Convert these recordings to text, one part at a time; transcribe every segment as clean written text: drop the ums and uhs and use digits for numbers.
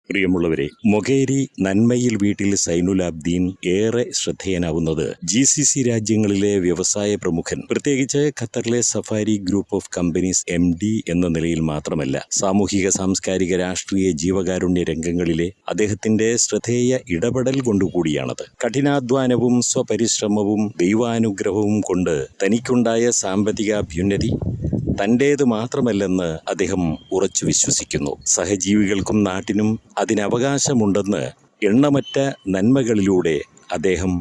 പ്രിയമുള്ളവരെ, മൊകേരി നന്മയിൽ വീട്ടിൽ സൈനുലാബ്ദീൻ ഏറെ ശ്രദ്ധേയനാവുന്നത് GCC രാജ്യങ്ങളിലെ വ്യവസായ പ്രമുഖൻ, പ്രത്യേകിച്ച് ഖത്തറിലെ safari group of companies MD എന്ന നിലയിൽ മാത്രമല്ല, സാമൂഹിക സാംസ്കാരിക രാഷ്ട്രീയ ജീവകാരുണ്യ രംഗങ്ങളിലെ അദ്ദേഹത്തിന്റെ ശ്രദ്ധേയ ഇടപെടൽ കൊണ്ടുകൂടിയാണത്. കഠിനാധ്വാനവും സ്വപരിശ്രമവും ദൈവാനുഗ്രഹവും കൊണ്ട് തനിക്കുണ്ടായ സാമ്പത്തികാഭ്യുന്നതി തൻ്റേത് മാത്രമല്ലെന്ന് അദ്ദേഹം ഉറച്ചു വിശ്വസിക്കുന്നു. സഹജീവികൾക്കും നാട്ടിനും അതിനവകാശമുണ്ടെന്ന് എണ്ണമറ്റ നന്മകളിലൂടെ അദ്ദേഹം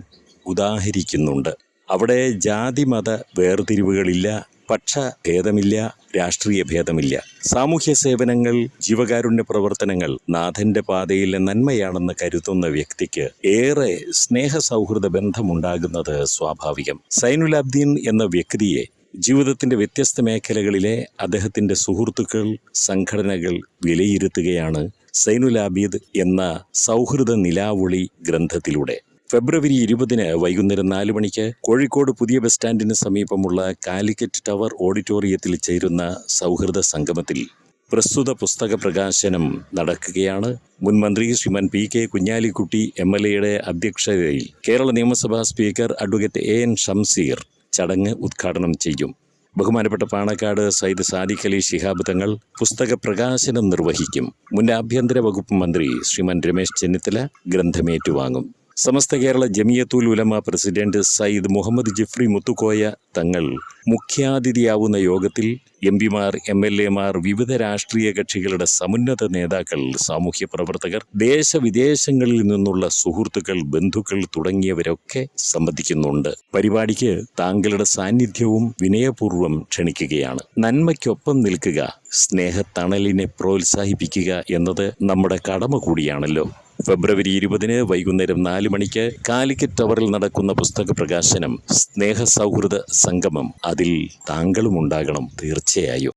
ഉദാഹരിക്കുന്നുണ്ട്. അവിടെ ജാതിമത വേർതിരിവുകളില്ല, പക്ഷഭേദമില്ല, രാഷ്ട്രീയ ഭേദമില്ല. സാമൂഹ്യ സേവനങ്ങൾ, ജീവകാരുണ്യ പ്രവർത്തനങ്ങൾ നാഥന്റെ പാതയിലെ നന്മയാണെന്ന് കരുതുന്ന വ്യക്തിക്ക് ഏറെ സ്നേഹസൗഹൃദ ബന്ധമുണ്ടാകുന്നത് സ്വാഭാവികം. സൈനുലാബ്ദീൻ എന്ന വ്യക്തിയെ ജീവിതത്തിന്റെ വ്യത്യസ്ത മേഖലകളിലെ അദ്ദേഹത്തിന്റെ സുഹൃത്തുക്കൾ, സംഘടനകൾ വിലയിരുത്തുകയാണ് സൈനുലാബീദ് എന്ന സൗഹൃദ നിലാവുളി ഗ്രന്ഥത്തിലൂടെ. ഫെബ്രുവരി 20 വൈകുന്നേരം 4 മണിക്ക് കോഴിക്കോട് പുതിയ ബസ് സ്റ്റാൻഡിന് സമീപമുള്ള കാലിക്കറ്റ് ടവർ ഓഡിറ്റോറിയത്തിൽ ചേരുന്ന സൗഹൃദ സംഗമത്തിൽ പ്രസ്തുത പുസ്തക പ്രകാശനം നടക്കുകയാണ്. മുൻ മന്ത്രി ശ്രീമാൻ PK കുഞ്ഞാലിക്കുട്ടി MLA അധ്യക്ഷതയിൽ കേരള നിയമസഭാ സ്പീക്കർ അഡ്വക്കേറ്റ് AN ഷംസീർ ചടങ്ങ് ഉദ്ഘാടനം ചെയ്യും. ബഹുമാനപ്പെട്ട പാണക്കാട് സയ്യിദ് സാദിഖ് അലി ശിഹാബ് തങ്ങൾ പുസ്തക പ്രകാശനം നിർവഹിക്കും. മുൻ ആഭ്യന്തര വകുപ്പ് മന്ത്രി ശ്രീമാൻ രമേശ് ചെന്നിത്തല ഗ്രന്ഥമേറ്റുവാങ്ങും. സമസ്ത കേരള ജമിയത്തുൽ ഉലമ പ്രസിഡന്റ് സയ്യിദ് മുഹമ്മദ് ജിഫ്രി മുത്തുക്കോയ തങ്ങൾ മുഖ്യാതിഥിയാവുന്ന യോഗത്തിൽ MPമാർ, MLAമാർ, വിവിധ രാഷ്ട്രീയ കക്ഷികളുടെ സമുന്നത നേതാക്കൾ, സാമൂഹ്യ പ്രവർത്തകർ, ദേശവിദേശങ്ങളിൽ നിന്നുള്ള സുഹൃത്തുക്കൾ, ബന്ധുക്കൾ തുടങ്ങിയവരൊക്കെ സംബന്ധിക്കുന്നുണ്ട്. പരിപാടിക്ക് താങ്കളുടെ സാന്നിധ്യവും വിനയപൂർവ്വം ക്ഷണിക്കുകയാണ്. നന്മയ്ക്കൊപ്പം നിൽക്കുക, സ്നേഹത്തണലിനെ പ്രോത്സാഹിപ്പിക്കുക എന്നത് നമ്മുടെ കടമ കൂടിയാണല്ലോ. ഫെബ്രുവരി 20 വൈകുന്നേരം 4 മണിക്ക് കാലിക്കറ്റ് ടവറിൽ നടക്കുന്ന പുസ്തക പ്രകാശനം, സ്നേഹ സൗഹൃദ സംഗമം, അതിൽ താങ്കളും ഉണ്ടാകണം തീർച്ചയായും.